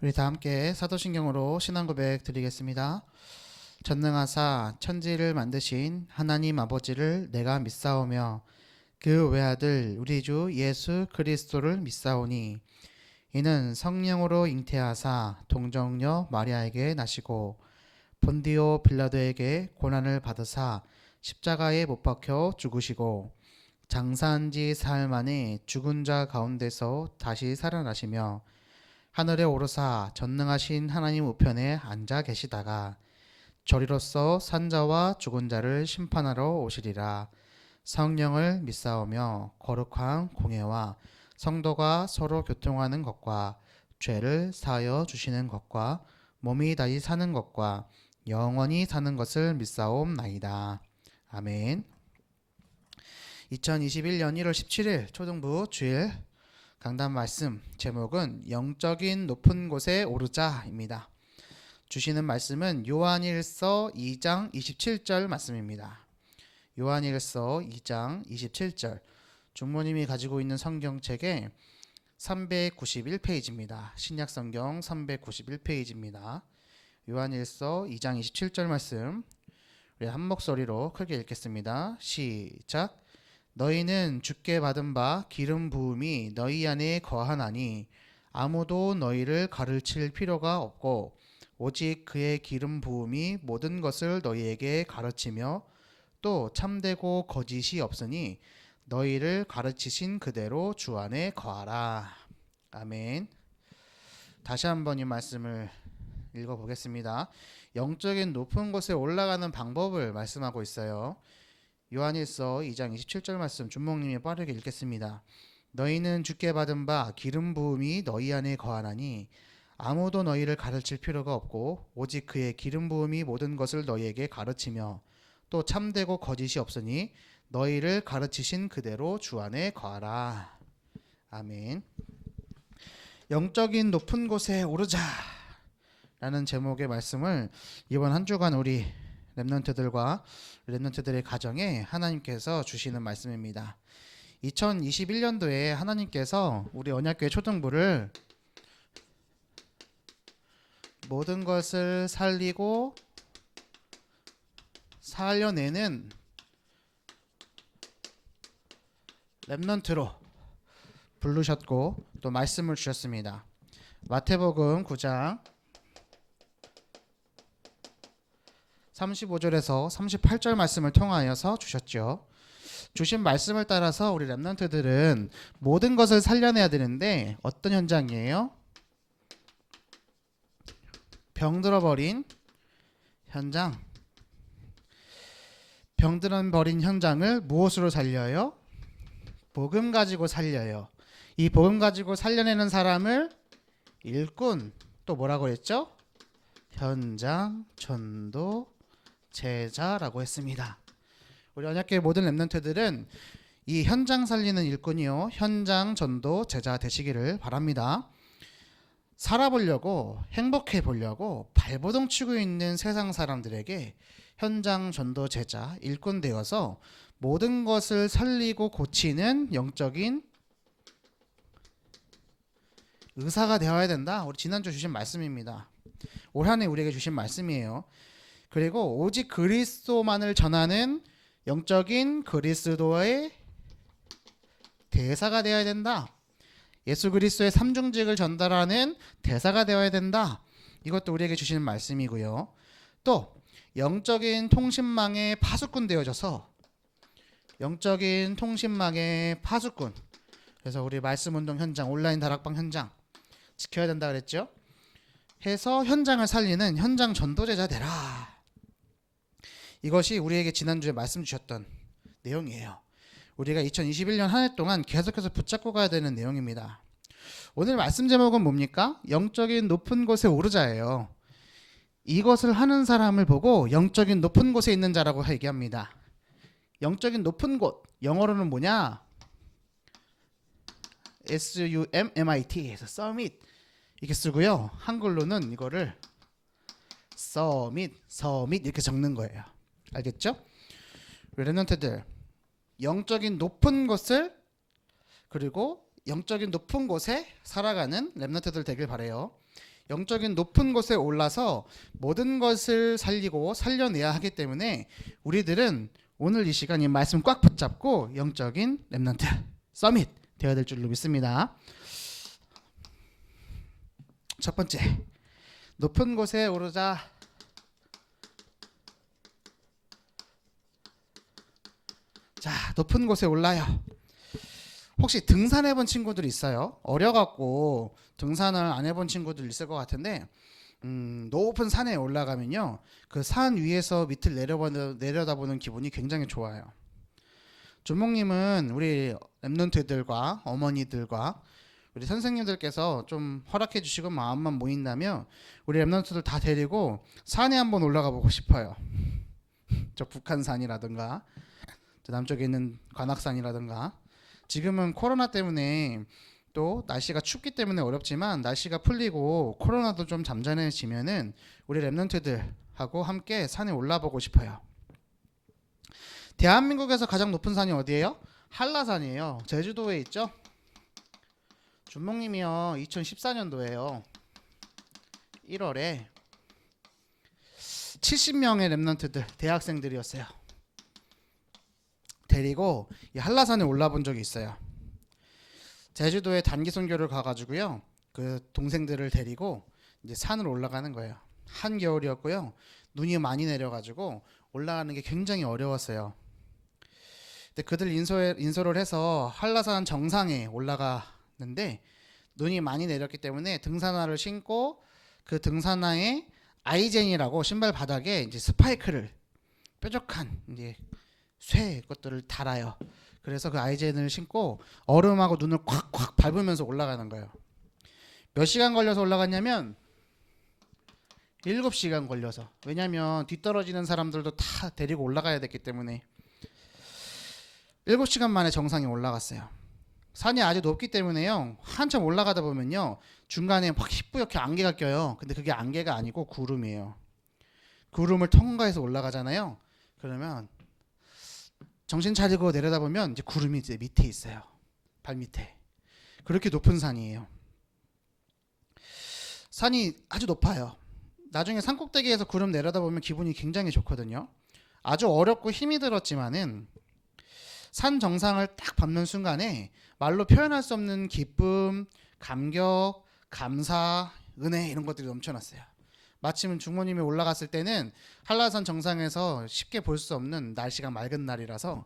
우리 다 함께 사도신경으로 신앙 고백 드리겠습니다. 전능하사 천지를 만드신 하나님 아버지를 내가 믿사오며 그 외아들 우리 주 예수 그리스도를 믿사오니 이는 성령으로 잉태하사 동정녀 마리아에게 나시고 본디오 빌라도에게 고난을 받으사 십자가에 못 박혀 죽으시고 장사한 지 사흘 만에 죽은 자 가운데서 다시 살아나시며 하늘에 오르사 전능하신 하나님 우편에 앉아 계시다가 저리로서 산자와 죽은 자를 심판하러 오시리라. 성령을 믿사오며 거룩한 공예와 성도가 서로 교통하는 것과 죄를 사하여 주시는 것과 몸이 다시 사는 것과 영원히 사는 것을 믿사옵나이다. 아멘. 2021년 1월 17일 초등부 주일 강단 말씀 제목은 영적인 높은 곳에 오르자입니다. 주시는 말씀은 요한일서 2장 27절 말씀입니다. 요한일서 2장 27절 중모님이 가지고 있는 성경책에 391페이지입니다. 신약성경 391페이지입니다. 요한일서 2장 27절 말씀 우리 한 목소리로 크게 읽겠습니다. 시작. 너희는 주께 받은 바 기름 부음이 너희 안에 거하나니 아무도 너희를 가르칠 필요가 없고 오직 그의 기름 부음이 모든 것을 너희에게 가르치며 또 참되고 거짓이 없으니 너희를 가르치신 그대로 주 안에 거하라. 아멘. 다시 한번 이 말씀을 읽어보겠습니다. 영적인 높은 곳에 올라가는 방법을 말씀하고 있어요. 요한일서 2장 27절 말씀 준목님이 빠르게 읽겠습니다. 너희는 주께 받은 바 기름 부음이 너희 안에 거하나니 아무도 너희를 가르칠 필요가 없고 오직 그의 기름 부음이 모든 것을 너희에게 가르치며 또 참되고 거짓이 없으니 너희를 가르치신 그대로 주 안에 거하라. 아멘. 영적인 높은 곳에 오르자 라는 제목의 말씀을 이번 한 주간 우리 렘넌트들과 렘넌트들의 가정에 하나님께서 주시는 말씀입니다. 2021년도에 하나님께서 우리 언약교회 초등부를 모든 것을 살리고 살려내는 렘넌트로 부르셨고 또 말씀을 주셨습니다. 마태복음 9장 35절에서 38절 말씀을 통하여서 주셨죠. 주신 말씀을 따라서 우리 렘넌트들은 모든 것을 살려내야 되는데 어떤 현장이에요? 병들어버린 현장. 병들어버린 현장을 무엇으로 살려요? 복음 가지고 살려요. 이 복음 가지고 살려내는 사람을 일꾼, 또 뭐라고 했죠? 현장, 전도, 제자라고 했습니다. 우리 언약교회 모든 렘넌트들은 이 현장 살리는 일꾼이요, 현장 전도 제자 되시기를 바랍니다. 살아보려고, 행복해 보려고 발버둥 치고 있는 세상 사람들에게 현장 전도 제자 일꾼 되어서 모든 것을 살리고 고치는 영적인 의사가 되어야 된다. 우리 지난주 주신 말씀입니다. 올 한 해 우리에게 주신 말씀이에요. 그리고 오직 그리스도만을 전하는 영적인 그리스도의 대사가 되어야 된다. 예수 그리스도의 삼중직을 전달하는 대사가 되어야 된다. 이것도 우리에게 주시는 말씀이고요. 또 영적인 통신망의 파수꾼 되어져서 영적인 통신망의 파수꾼. 그래서 우리 말씀운동 현장, 온라인 다락방 현장 지켜야 된다 그랬죠. 해서 현장을 살리는 현장 전도제자 되라. 이것이 우리에게 지난주에 말씀 주셨던 내용이에요. 우리가 2021년 한 해 동안 계속해서 붙잡고 가야 되는 내용입니다. 오늘 말씀 제목은 뭡니까? 영적인 높은 곳에 오르자예요. 이것을 하는 사람을 보고 영적인 높은 곳에 있는 자라고 얘기합니다. 영적인 높은 곳, 영어로는 뭐냐? SUMMIT, 서밋 이렇게 쓰고요. 한글로는 이거를 서밋 이렇게 적는 거예요. 알겠죠? 렘넌트들 영적인 높은 곳을 그리고 영적인 높은 곳에 살아가는 렘넌트들 되길 바래요. 영적인 높은 곳에 올라서 모든 것을 살리고 살려내야 하기 때문에 우리들은 오늘 이 시간 이 말씀 꽉 붙잡고 영적인 렘넌트 서밋 되어야 될 줄로 믿습니다. 첫 번째, 높은 곳에 오르자. 자, 높은 곳에 올라요. 혹시 등산해 본 친구들 있어요? 어려갖고 등산을 안 해본 친구들 있을 것 같은데 높은 산에 올라가면요, 그 산 위에서 밑을 내려다보는 기분이 굉장히 좋아요. 조목님은 우리 랩런트들과 어머니들과 우리 선생님들께서 좀 허락해 주시고 마음만 모인다면 우리 랩런트들 다 데리고 산에 한번 올라가 보고 싶어요. 저 북한산이라든가 저 남쪽에 있는 관악산이라든가. 지금은 코로나 때문에 또 날씨가 춥기 때문에 어렵지만 날씨가 풀리고 코로나도 좀 잠잠해지면은 우리 랩런트들하고 함께 산에 올라보고 싶어요. 대한민국에서 가장 높은 산이 어디예요? 한라산이에요. 제주도에 있죠. 준목님이요 2014년도에요 1월에 70명의 랩런트들 대학생들이었어요. 데리고 이 한라산에 올라본 적이 있어요. 제주도에 단기 선교를 가가지고요, 그 동생들을 데리고 이제 산을 올라가는 거예요. 한겨울이었고요, 눈이 많이 내려가지고 올라가는 게 굉장히 어려웠어요. 근데 그들 인솔을 해서 한라산 정상에 올라가는데 눈이 많이 내렸기 때문에 등산화를 신고 그 등산화에 아이젠이라고 신발 바닥에 이제 스파이크를 뾰족한 이제 쇠 것들을 달아요. 그래서 그 아이젠을 신고 얼음하고 눈을 콱콱 밟으면서 올라가는 거예요. 몇 시간 걸려서 올라갔냐면 7시간 걸려서. 왜냐면 뒤떨어지는 사람들도 다 데리고 올라가야 됐기 때문에 7시간 만에 정상에 올라갔어요. 산이 아주 높기 때문에요, 한참 올라가다 보면요 중간에 막 희뿌옇게 안개가 껴요. 근데 그게 안개가 아니고 구름이에요. 구름을 통과해서 올라가잖아요. 그러면 정신 차리고 내려다보면 이제 구름이 이제 밑에 있어요. 발 밑에. 그렇게 높은 산이에요. 산이 아주 높아요. 나중에 산꼭대기에서 구름 내려다보면 기분이 굉장히 좋거든요. 아주 어렵고 힘이 들었지만은 산 정상을 딱 밟는 순간에 말로 표현할 수 없는 기쁨, 감격, 감사, 은혜 이런 것들이 넘쳐났어요. 마침 중모님이 올라갔을 때는 한라산 정상에서 쉽게 볼 수 없는 날씨가 맑은 날이라서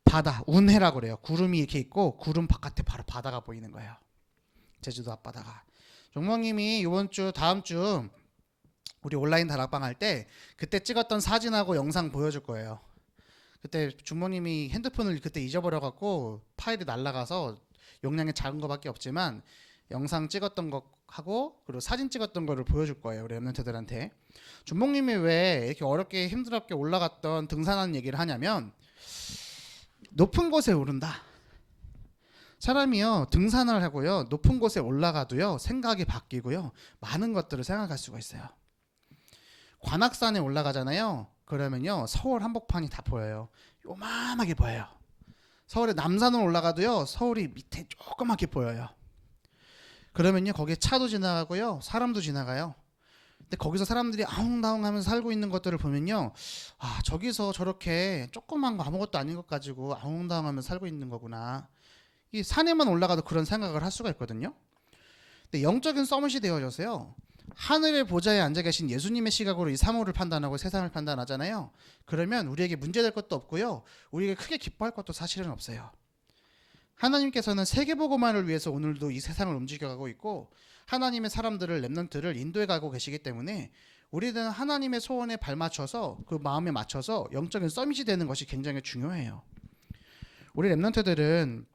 바다, 운해라고 그래요. 구름이 이렇게 있고 구름 바깥에 바로 바다가 보이는 거예요. 제주도 앞바다가. 중모님이 이번 주 다음 주 우리 온라인 다락방 할 때 그때 찍었던 사진하고 영상 보여줄 거예요. 그때 중모님이 핸드폰을 그때 잊어버려갖고 파일이 날라가서 용량이 작은 거밖에 없지만 영상 찍었던 거 하고 그리고 사진 찍었던 거를 보여줄 거예요, 우리 랩런트들한테. 준목님이 왜 이렇게 어렵게 힘들게 올라갔던 등산하는 얘기를 하냐면, 높은 곳에 오른다. 사람이요 등산을 하고요 높은 곳에 올라가도요 생각이 바뀌고요 많은 것들을 생각할 수가 있어요. 관악산에 올라가잖아요. 그러면요 서울 한복판이 다 보여요. 요만하게 보여요. 서울의 남산으로 올라가도요 서울이 밑에 조그맣게 보여요. 그러면요 거기에 차도 지나가고요 사람도 지나가요. 근데 거기서 사람들이 아웅다웅하면서 살고 있는 것들을 보면요, 아 저기서 저렇게 조그만 거 아무것도 아닌 것 가지고 아웅다웅하면서 살고 있는 거구나. 이 산에만 올라가도 그런 생각을 할 수가 있거든요. 근데 영적인 서밋이 되어져서요 하늘의 보좌에 앉아 계신 예수님의 시각으로 이 사물을 판단하고 세상을 판단하잖아요. 그러면 우리에게 문제될 것도 없고요 우리에게 크게 기뻐할 것도 사실은 없어요. 하나님께서는 세계복음화를 위해서 오늘도 이 세상을 움직여가고 있고 하나님의 사람들을 렘넌트를 인도해 가고 계시기 때문에 우리는 하나님의 소원에 발맞춰서 그 마음에 맞춰서 영적인 서밋이 되는 것이 굉장히 중요해요. 우리 렘넌트들은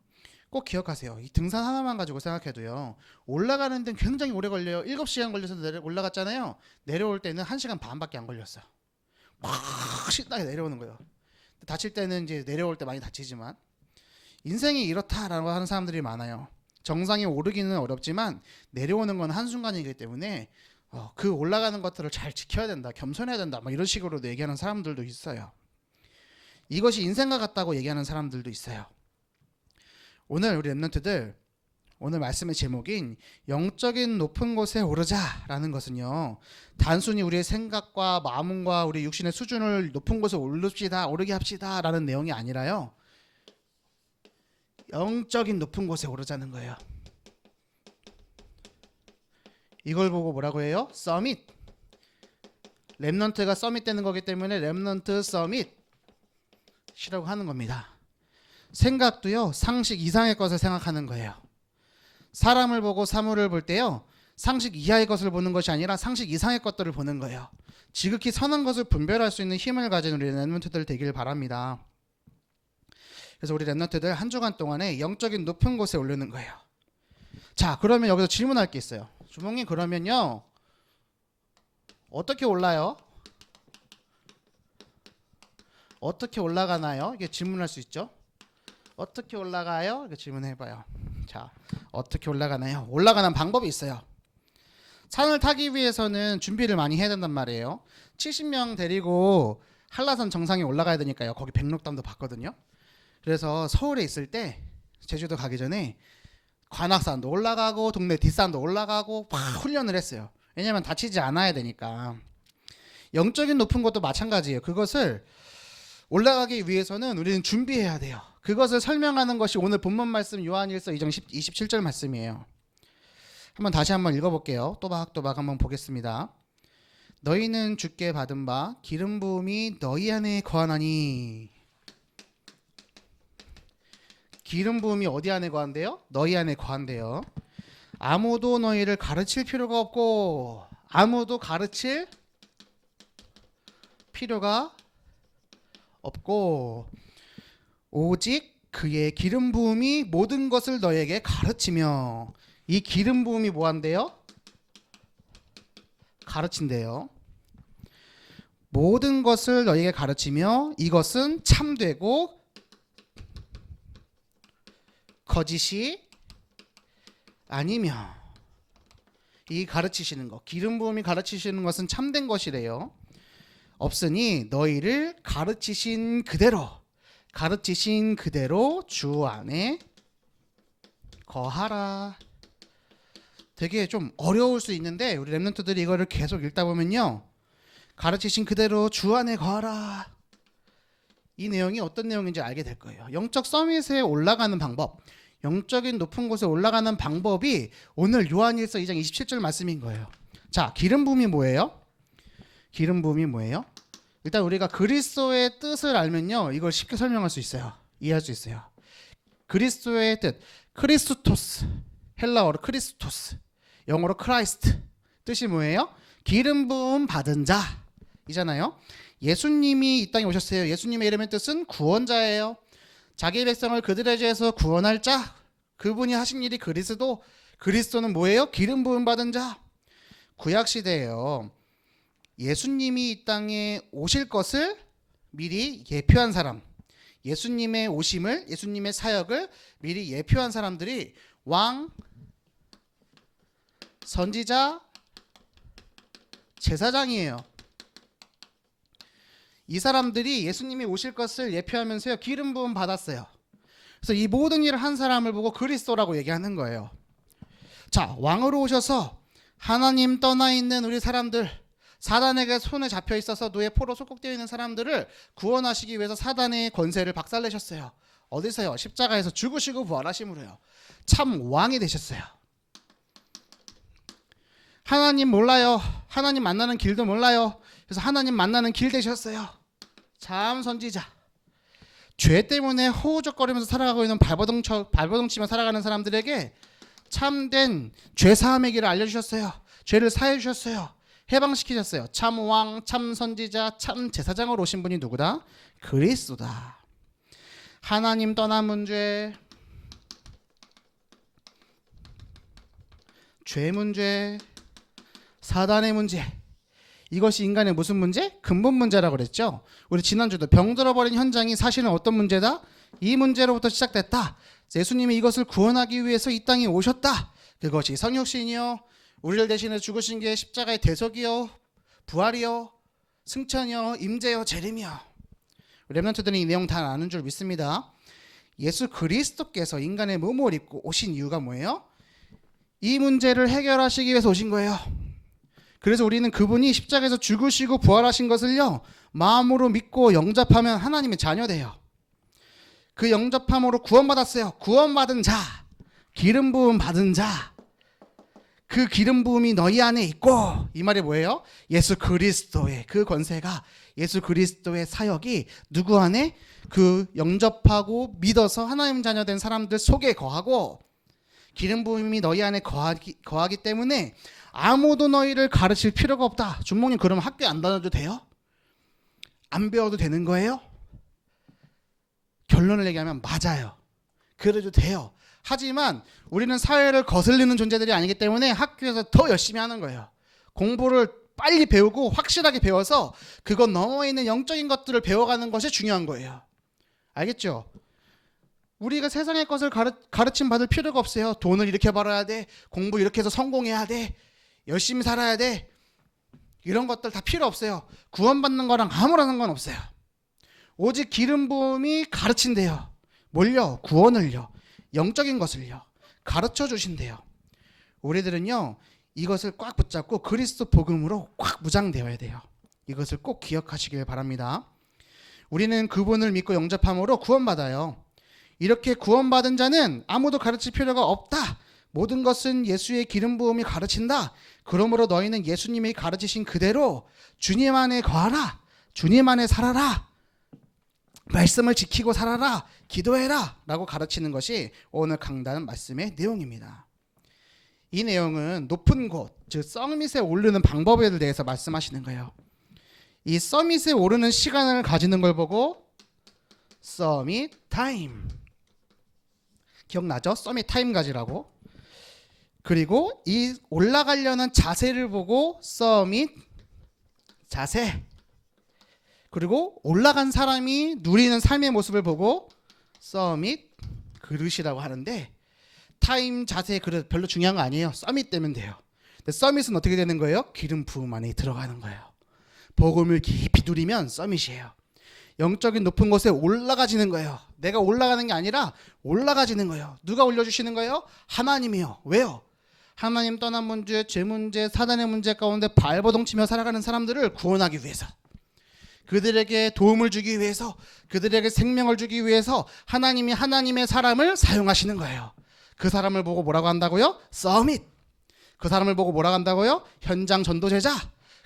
꼭 기억하세요. 이 등산 하나만 가지고 생각해도요 올라가는 데는 굉장히 오래 걸려요. 7시간 걸려서 올라갔잖아요. 내려올 때는 1시간 반밖에 안 걸렸어. 막 신나게 내려오는 거예요. 다칠 때는 이제 내려올 때 많이 다치지만 인생이 이렇다라고 하는 사람들이 많아요. 정상에 오르기는 어렵지만 내려오는 건 한순간이기 때문에 그 올라가는 것들을 잘 지켜야 된다, 겸손해야 된다, 막 이런 식으로 얘기하는 사람들도 있어요. 이것이 인생과 같다고 얘기하는 사람들도 있어요. 오늘 우리 랩런트들 오늘 말씀의 제목인 영적인 높은 곳에 오르자라는 것은요, 단순히 우리의 생각과 마음과 우리 육신의 수준을 높은 곳에 오르게 합시다 라는 내용이 아니라요, 영적인 높은 곳에 오르자는 거예요. 이걸 보고 뭐라고 해요? 서밋. 렘넌트가 서밋 되는 거기 때문에 렘넌트 서밋이라고 하는 겁니다. 생각도요, 상식 이상의 것을 생각하는 거예요. 사람을 보고 사물을 볼 때요, 상식 이하의 것을 보는 것이 아니라 상식 이상의 것들을 보는 거예요. 지극히 선한 것을 분별할 수 있는 힘을 가진 우리 렘넌트들 되길 바랍니다. 그래서 우리 렘넌트들 한 주간 동안에 영적인 높은 곳에 오르는 거예요. 자, 그러면 여기서 질문할 게 있어요. 주몽님, 그러면요, 어떻게 올라요? 어떻게 올라가나요? 이게 질문할 수 있죠. 어떻게 올라가요? 이렇게 질문해봐요. 자, 어떻게 올라가나요? 올라가는 방법이 있어요. 산을 타기 위해서는 준비를 많이 해야 된단 말이에요. 70명 데리고 한라산 정상에 올라가야 되니까요. 거기 백록담도 봤거든요. 그래서 서울에 있을 때 제주도 가기 전에 관악산도 올라가고 동네 뒷산도 올라가고 막 훈련을 했어요. 왜냐하면 다치지 않아야 되니까. 영적인 높은 것도 마찬가지예요. 그것을 올라가기 위해서는 우리는 준비해야 돼요. 그것을 설명하는 것이 오늘 본문 말씀 요한일서 2장 27절 말씀이에요. 다시 한번 읽어볼게요. 또박또박 한번 보겠습니다. 너희는 주께 받은 바 기름 부음이 너희 안에 거하나니. 기름 부음이 어디 안에 거한대요? 너희 안에 거한대요. 아무도 너희를 가르칠 필요가 없고, 아무도 가르칠 필요가 없고, 오직 그의 기름 부음이 모든 것을 너에게 가르치며. 이 기름 부음이 뭐 한대요? 가르친대요. 모든 것을 너에게 가르치며 이것은 참되고 거짓이 아니며. 이 가르치시는 것, 기름 부음이 가르치시는 것은 참된 것이래요. 없으니 너희를 가르치신 그대로 주 안에 거하라. 되게 좀 어려울 수 있는데 우리 렘넌트들이 이거를 계속 읽다 보면요, 가르치신 그대로 주 안에 거하라, 이 내용이 어떤 내용인지 알게 될 거예요. 영적 서밋에 올라가는 방법, 영적인 높은 곳에 올라가는 방법이 오늘 요한일서 2장 27절 말씀인 거예요. 자, 기름 부음이 뭐예요? 기름 부음이 뭐예요? 일단 우리가 그리스도의 뜻을 알면요, 이걸 쉽게 설명할 수 있어요. 이해할 수 있어요. 그리스도의 뜻, 크리스토스, 헬라어로 크리스토스, 영어로 크라이스트, 뜻이 뭐예요? 기름 부음 받은 자 이잖아요. 예수님이 이 땅에 오셨어요. 예수님의 이름의 뜻은 구원자예요. 자기 백성을 그들의 죄에서 구원할 자, 그분이 하신 일이 그리스도는 뭐예요? 기름 부음 받은 자. 구약 시대예요. 예수님이 이 땅에 오실 것을 미리 예표한 사람, 예수님의 오심을, 예수님의 사역을 미리 예표한 사람들이 왕, 선지자, 제사장이에요. 이 사람들이 예수님이 오실 것을 예표하면서요, 기름 부음 받았어요. 그래서 이 모든 일을 한 사람을 보고 그리스도라고 얘기하는 거예요. 자, 왕으로 오셔서 하나님 떠나 있는 우리 사람들, 사단에게 손에 잡혀 있어서 노예 포로 속국되어 있는 사람들을 구원하시기 위해서 사단의 권세를 박살내셨어요. 어디서요? 십자가에서 죽으시고 부활하심으로요. 참 왕이 되셨어요. 하나님 몰라요. 하나님 만나는 길도 몰라요. 그래서 하나님 만나는 길 되셨어요. 참 선지자. 죄 때문에 호우적거리면서 살아가고 있는 발버둥치며 살아가는 사람들에게 참된 죄사함의 길을 알려주셨어요. 죄를 사해 주셨어요. 해방시키셨어요. 참 왕, 참 선지자, 참 제사장으로 오신 분이 누구다? 그리스도다. 하나님 떠난 문제, 죄 문제, 사단의 문제, 이것이 인간의 무슨 문제? 근본 문제라고 그랬죠. 우리 지난주도 병들어버린 현장이 사실은 어떤 문제다? 이 문제로부터 시작됐다. 예수님이 이것을 구원하기 위해서 이 땅에 오셨다. 그것이 성육신이요, 우리를 대신해 죽으신 게 십자가의 대속이요, 부활이요, 승천이요, 임재요, 재림이요. 렘넌트들은 이 내용 다 아는 줄 믿습니다. 예수 그리스도께서 인간의 몸을 입고 오신 이유가 뭐예요? 이 문제를 해결하시기 위해서 오신 거예요. 그래서 우리는 그분이 십자가에서 죽으시고 부활하신 것을요, 마음으로 믿고 영접하면 하나님의 자녀돼요. 그 영접함으로 구원받았어요. 구원받은 자, 기름 부음 받은 자, 그 기름 부음이 너희 안에 있고, 이 말이 뭐예요? 예수 그리스도의 그 권세가, 예수 그리스도의 사역이 누구 안에? 그 영접하고 믿어서 하나님 자녀 된 사람들 속에 거하고, 기름 부음이 너희 안에 거하기 때문에 아무도 너희를 가르칠 필요가 없다. 준목님, 그러면 학교에 안 다녀도 돼요? 안 배워도 되는 거예요? 결론을 얘기하면 맞아요. 그래도 돼요. 하지만 우리는 사회를 거슬리는 존재들이 아니기 때문에 학교에서 더 열심히 하는 거예요. 공부를 빨리 배우고 확실하게 배워서 그것 너머에 있는 영적인 것들을 배워가는 것이 중요한 거예요. 알겠죠? 우리가 세상의 것을 가르침 받을 필요가 없어요. 돈을 이렇게 벌어야 돼. 공부 이렇게 해서 성공해야 돼. 열심히 살아야 돼. 이런 것들 다 필요 없어요. 구원받는 거랑 아무런 상관없어요. 오직 기름 부음이 가르친대요. 뭘요? 구원을요. 영적인 것을요. 가르쳐 주신대요. 우리들은요, 이것을 꽉 붙잡고 그리스도 복음으로 꽉 무장되어야 돼요. 이것을 꼭 기억하시길 바랍니다. 우리는 그분을 믿고 영접함으로 구원받아요. 이렇게 구원받은 자는 아무도 가르칠 필요가 없다. 모든 것은 예수의 기름 부음이 가르친다. 그러므로 너희는 예수님이 가르치신 그대로 주님 안에 거하라. 주님 안에 살아라. 말씀을 지키고 살아라. 기도해라. 라고 가르치는 것이 오늘 강단 말씀의 내용입니다. 이 내용은 높은 곳, 즉 서밋에 오르는 방법에 대해서 말씀하시는 거예요. 이 서밋에 오르는 시간을 가지는 걸 보고 서밋 타임. 기억나죠? 서밋 타임 가지라고. 그리고 이 올라가려는 자세를 보고 서밋 자세. 그리고 올라간 사람이 누리는 삶의 모습을 보고 서밋 그릇이라고 하는데, 타임, 자세, 그릇 별로 중요한 거 아니에요. 서밋 되면 돼요. 근데 서밋은 어떻게 되는 거예요? 기름 부음 안에 들어가는 거예요. 복음을 깊이 누리면 서밋이에요. 영적인 높은 곳에 올라가지는 거예요. 내가 올라가는 게 아니라 올라가지는 거예요. 누가 올려주시는 거예요? 하나님이요. 왜요? 하나님 떠난 문제, 죄 문제, 사단의 문제 가운데 발버둥치며 살아가는 사람들을 구원하기 위해서, 그들에게 도움을 주기 위해서, 그들에게 생명을 주기 위해서 하나님이 하나님의 사람을 사용하시는 거예요. 그 사람을 보고 뭐라고 한다고요? 서밋. 그 사람을 보고 뭐라고 한다고요? 현장 전도제자.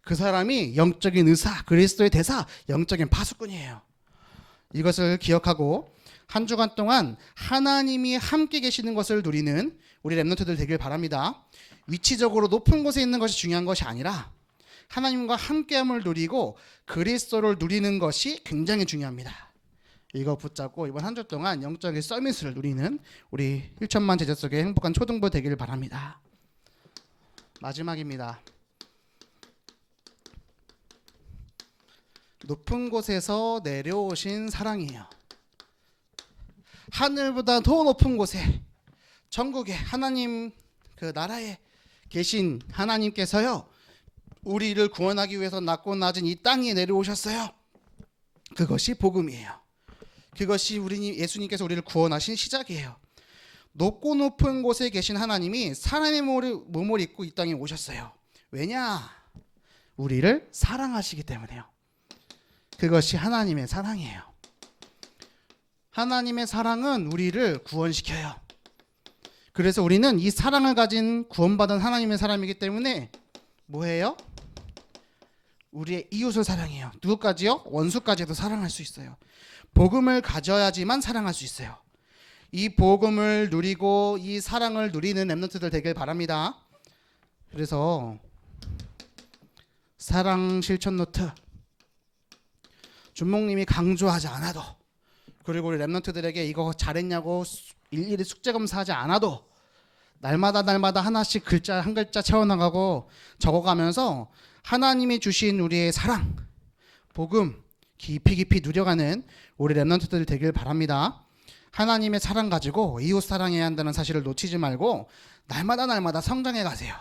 그 사람이 영적인 의사, 그리스도의 대사, 영적인 파수꾼이에요. 이것을 기억하고 한 주간 동안 하나님이 함께 계시는 것을 누리는 우리 랩런트들 되길 바랍니다. 위치적으로 높은 곳에 있는 것이 중요한 것이 아니라 하나님과 함께함을 누리고 그리스도를 누리는 것이 굉장히 중요합니다. 이거 붙잡고 이번 한 주 동안 영적인 서밋을 누리는 우리 1천만 제자 속의 행복한 초등부 되기를 바랍니다. 마지막입니다. 높은 곳에서 내려오신 사랑이에요. 하늘보다 더 높은 곳에, 전국에 하나님 그 나라에 계신 하나님께서요, 우리를 구원하기 위해서 낮고 낮은 이 땅에 내려오셨어요. 그것이 복음이에요. 그것이 우리 예수님께서 우리를 구원하신 시작이에요. 높고 높은 곳에 계신 하나님이 사람의 몸을 입고 이 땅에 오셨어요. 왜냐? 우리를 사랑하시기 때문에요. 그것이 하나님의 사랑이에요. 하나님의 사랑은 우리를 구원시켜요. 그래서 우리는 이 사랑을 가진 구원받은 하나님의 사람이기 때문에 뭐예요? 우리의 이웃을 사랑해요. 누구까지요? 원수까지도 사랑할 수 있어요. 복음을 가져야지만 사랑할 수 있어요. 이 복음을 누리고 이 사랑을 누리는 랩런트들 되길 바랍니다. 그래서 사랑 실천 노트 준목님이 강조하지 않아도, 그리고 우리 랩런트들에게 이거 잘했냐고 일일이 숙제 검사하지 않아도 날마다 하나씩 글자 한 글자 채워나가고 적어가면서 하나님이 주신 우리의 사랑, 복음 깊이 누려가는 우리 랩런트들 되길 바랍니다. 하나님의 사랑 가지고 이웃 사랑해야 한다는 사실을 놓치지 말고 날마다 성장해 가세요.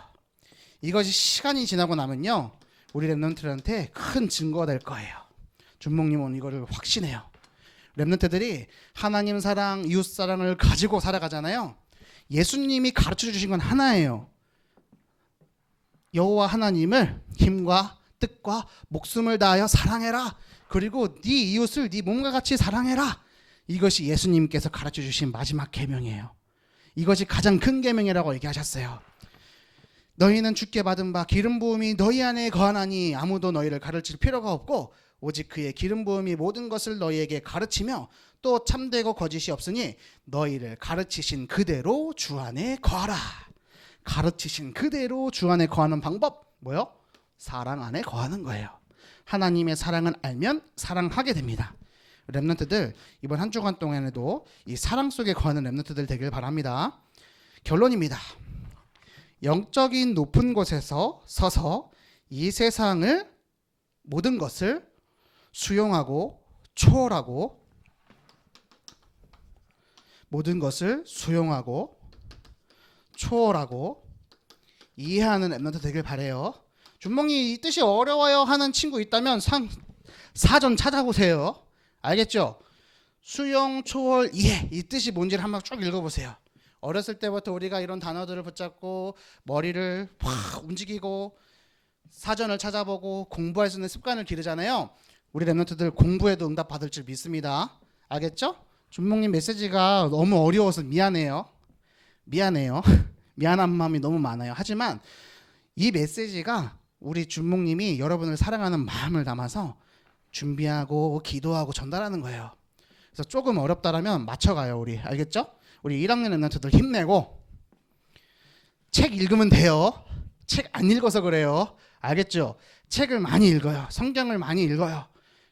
이것이 시간이 지나고 나면요, 우리 랩런트들한테 큰 증거가 될 거예요. 준목님은 이거를 확신해요. 랩런트들이 하나님 사랑, 이웃 사랑을 가지고 살아가잖아요. 예수님이 가르쳐 주신 건 하나예요. 여호와 하나님을 힘과 뜻과 목숨을 다하여 사랑해라. 그리고 네 이웃을 네 몸과 같이 사랑해라. 이것이 예수님께서 가르쳐 주신 마지막 계명이에요. 이것이 가장 큰 계명이라고 얘기하셨어요. 너희는 주께 받은 바 기름 부음이 너희 안에 거하나니 아무도 너희를 가르칠 필요가 없고 오직 그의 기름 부음이 모든 것을 너희에게 가르치며 또 참되고 거짓이 없으니 너희를 가르치신 그대로 주 안에 거하라. 가르치신 그대로 주 안에 거하는 방법 뭐요? 사랑 안에 거하는 거예요. 하나님의 사랑을 알면 사랑하게 됩니다. 렘넌트들 이번 한 주간 동안에도 이 사랑 속에 거하는 렘넌트들 되길 바랍니다. 결론입니다. 영적인 높은 곳에서 서서 이 세상을 모든 것을 수용하고 초월하고 모든 것을 수용하고 초월하고 이해하는 렘넌트 되길 바래요. 준몽이 이 뜻이 어려워요 하는 친구 있다면 사전 찾아보세요. 알겠죠? 수용, 초월, 이해 이 뜻이 뭔지를 한번 쭉 읽어보세요. 어렸을 때부터 우리가 이런 단어들을 붙잡고 머리를 확 움직이고 사전을 찾아보고 공부할 수 있는 습관을 기르잖아요. 우리 렘넌트들 공부에도 응답 받을 줄 믿습니다. 알겠죠? 준몽님 메시지가 너무 어려워서 미안해요. 미안한 마음이 너무 많아요. 하지만 이 메시지가 우리 준몽님이 여러분을 사랑하는 마음을 담아서 준비하고 기도하고 전달하는 거예요. 그래서 조금 어렵다라면 맞춰가요. 우리 알겠죠? 우리 1학년 렘넌트들 힘내고 책 읽으면 돼요. 책 안 읽어서 그래요. 알겠죠? 책을 많이 읽어요. 성경을 많이 읽어요.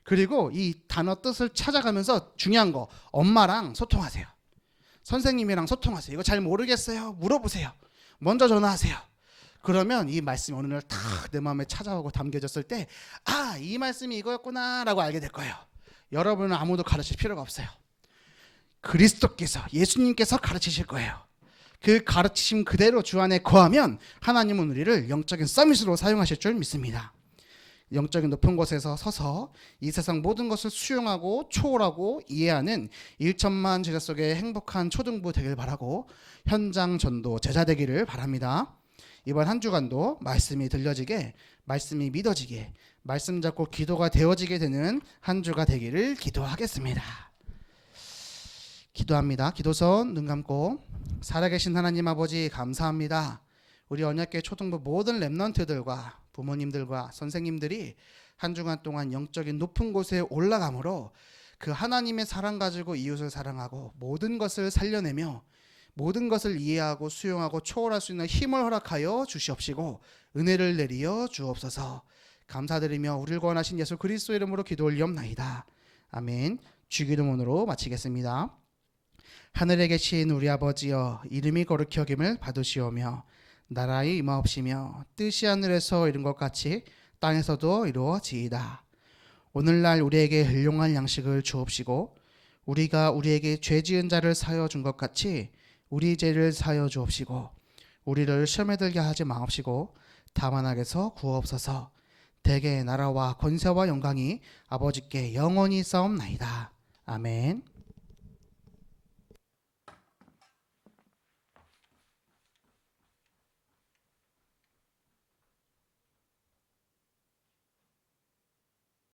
그리고 이 단어 뜻을 찾아가면서 중요한 거 엄마랑 소통하세요. 선생님이랑 소통하세요. 이거 잘 모르겠어요. 물어보세요. 먼저 전화하세요. 그러면 이 말씀이 어느 날 탁 내 마음에 찾아오고 담겨졌을 때 아, 이 말씀이 이거였구나 라고 알게 될 거예요. 여러분은 아무도 가르칠 필요가 없어요. 그리스도께서 예수님께서 가르치실 거예요. 그 가르치심 그대로 주 안에 거하면 하나님은 우리를 영적인 서밋으로 사용하실 줄 믿습니다. 영적인 높은 곳에서 서서 이 세상 모든 것을 수용하고 초월하고 이해하는 1천만 제자 속의 행복한 초등부 되길 바라고 현장 전도 제자 되기를 바랍니다. 이번 한 주간도 말씀이 들려지게, 말씀이 믿어지게, 말씀 잡고 기도가 되어지게 되는 한 주가 되기를 기도하겠습니다. 기도합니다. 기도선 눈 감고 살아계신 하나님 아버지 감사합니다. 우리 언약궤 초등부 모든 렘넌트들과 부모님들과 선생님들이 한 주간 동안 영적인 높은 곳에 올라감으로 그 하나님의 사랑 가지고 이웃을 사랑하고 모든 것을 살려내며 모든 것을 이해하고 수용하고 초월할 수 있는 힘을 허락하여 주시옵시고 은혜를 내리어 주옵소서. 감사드리며 우리를 구원하신 예수 그리스도 이름으로 기도 올리옵나이다. 아멘. 주기도문으로 마치겠습니다. 하늘에 계신 우리 아버지여, 이름이 거룩히 여김을 받으시오며 나라의 임하옵시며 뜻이 하늘에서 이룬 것 같이 땅에서도 이루어지이다. 오늘날 우리에게 일용할 양식을 주옵시고 우리가 우리에게 죄 지은 자를 사하여 준 것 같이 우리 죄를 사하여 주옵시고 우리를 시험에 들게 하지 마옵시고 다만 악에서 구하옵소서. 대개 나라와 권세와 영광이 아버지께 영원히 싸움나이다. 아멘.